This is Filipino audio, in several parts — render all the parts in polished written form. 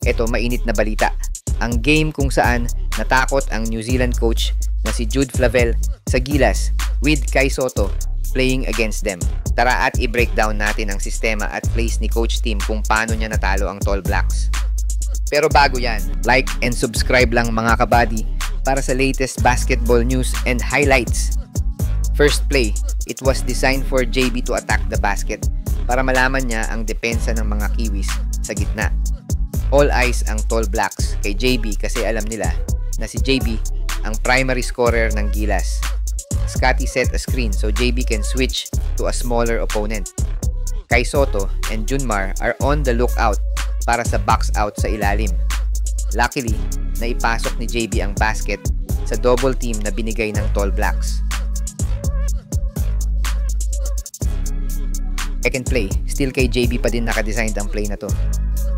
Ito mainit na balita. Ang game kung saan natakot ang New Zealand coach na si Jude Flavel sa Gilas with Kai Sotto playing against them. Tara at i-breakdown natin ang sistema at plays ni Coach Tim kung paano niya natalo ang Tall Blacks. Pero bago yan, like and subscribe lang mga kabady para sa latest basketball news and highlights. First play, it was designed for JB to attack the basket para malaman niya ang depensa ng mga Kiwis sa gitna. All eyes ang Tall Blacks kay JB kasi alam nila na si JB ang primary scorer ng Gilas. Scotty set a screen so JB can switch to a smaller opponent. Kai Sotto and Junmar are on the lookout para sa box out sa ilalim. Luckily, naipasok ni JB ang basket sa double team na binigay ng Tall Blacks. Second play, still kay JB pa din nakadesign ang play na to.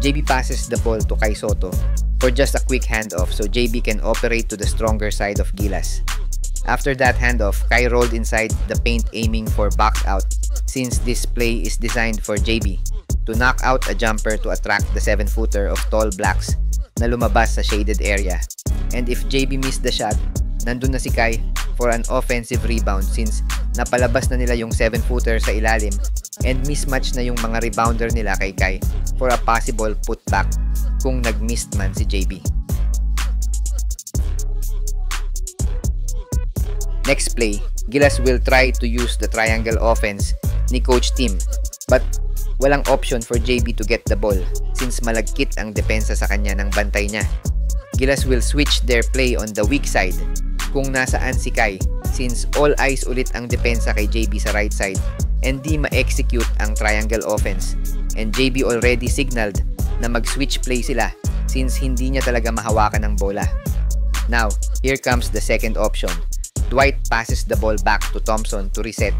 JB passes the ball to Kai Sotto for just a quick handoff so JB can operate to the stronger side of Gilas. After that handoff, Kai rolled inside the paint aiming for box out since this play is designed for JB to knock out a jumper to attract the 7-footer of Tall Blacks na lumabas sa shaded area. And if JB missed the shot, nandun na si Kai for an offensive rebound since napalabas na nila yung 7-footer sa ilalim and mismatch na yung mga rebounder nila kay Kai for a possible putback kung nag-missed man si JB. Next play, Gilas will try to use the triangle offense ni Coach Tim but walang option for JB to get the ball since malagkit ang depensa sa kanya ng bantay niya. Gilas will switch their play on the weak side kung nasaan si Kai since all eyes ulit ang depensa kay JB sa right side and di ma-execute ang triangle offense and JB already signaled na mag-switch play sila since hindi niya talaga mahawakan ng bola. Now, here comes the second option. Dwight passes the ball back to Thompson to reset.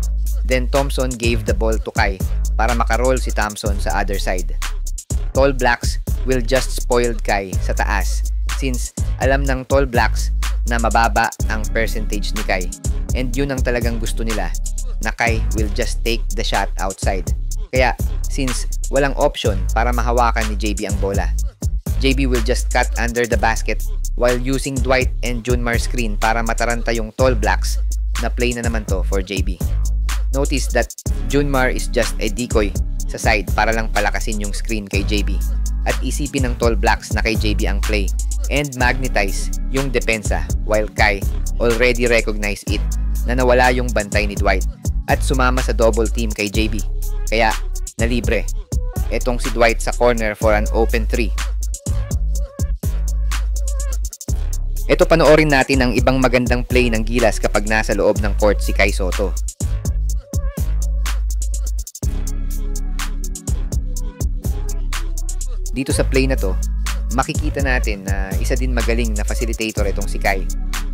Then Thompson gave the ball to Kai para makaroll si Thompson sa other side. Tall Blacks will just spoil Kai sa taas since alam ng Tall Blacks na mababa ang percentage ni Kai and yun ang talagang gusto nila na Kai will just take the shot outside. Kaya since walang option para mahawakan ni JB ang bola, JB will just cut under the basket while using Dwight and Junmar screen para mataranta yung Tall Blacks na play na naman to for JB. Notice that Junmar is just a decoy sa side para lang palakasin yung screen kay JB at isipin ng Tall Blacks na kay JB ang play and magnetize yung depensa while Kai already recognize it na nawala yung bantay ni Dwight at sumama sa double team kay JB. Kaya nalibre etong si Dwight sa corner for an open 3. Ito panoorin natin ang ibang magandang play ng Gilas kapag nasa loob ng court si Kai Sotto. Dito sa play na to, makikita natin na isa din magaling na facilitator itong si Kai,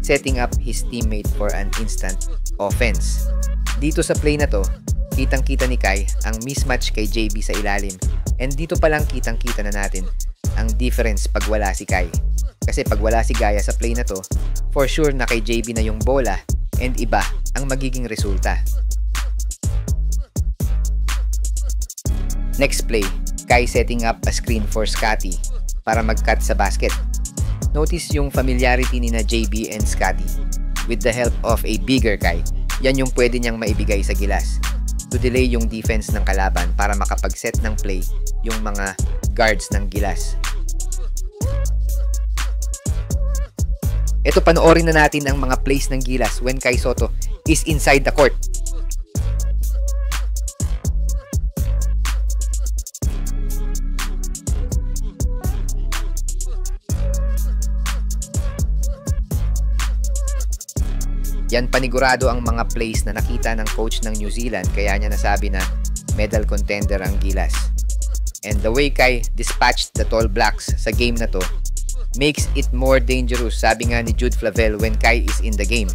setting up his teammate for an instant offense. Dito sa play na to, kitang-kita ni Kai ang mismatch kay JB sa ilalim and dito pa lang kitang-kita na natin ang difference pag wala si Kai. Kasi pag wala si Gaya sa play na to, for sure na kay JB na yung bola and iba ang magiging resulta. Next play, Kai setting up a screen for Scotty para mag-cut sa basket. Notice yung familiarity ni na JB and Scotty with the help of a bigger Kai. Yan yung pwede niyang maibigay sa Gilas to delay yung defense ng kalaban para makapag-set ng play yung mga guards ng Gilas. Ito panoorin na natin ang mga plays ng Gilas when Kai Sotto is inside the court. Yan panigurado ang mga plays na nakita ng coach ng New Zealand kaya niya nasabi na medal contender ang Gilas. And the way Kai dispatched the Tall Blacks sa game na to makes it more dangerous, sabi nga ni Jude Flavel when Kai is in the game.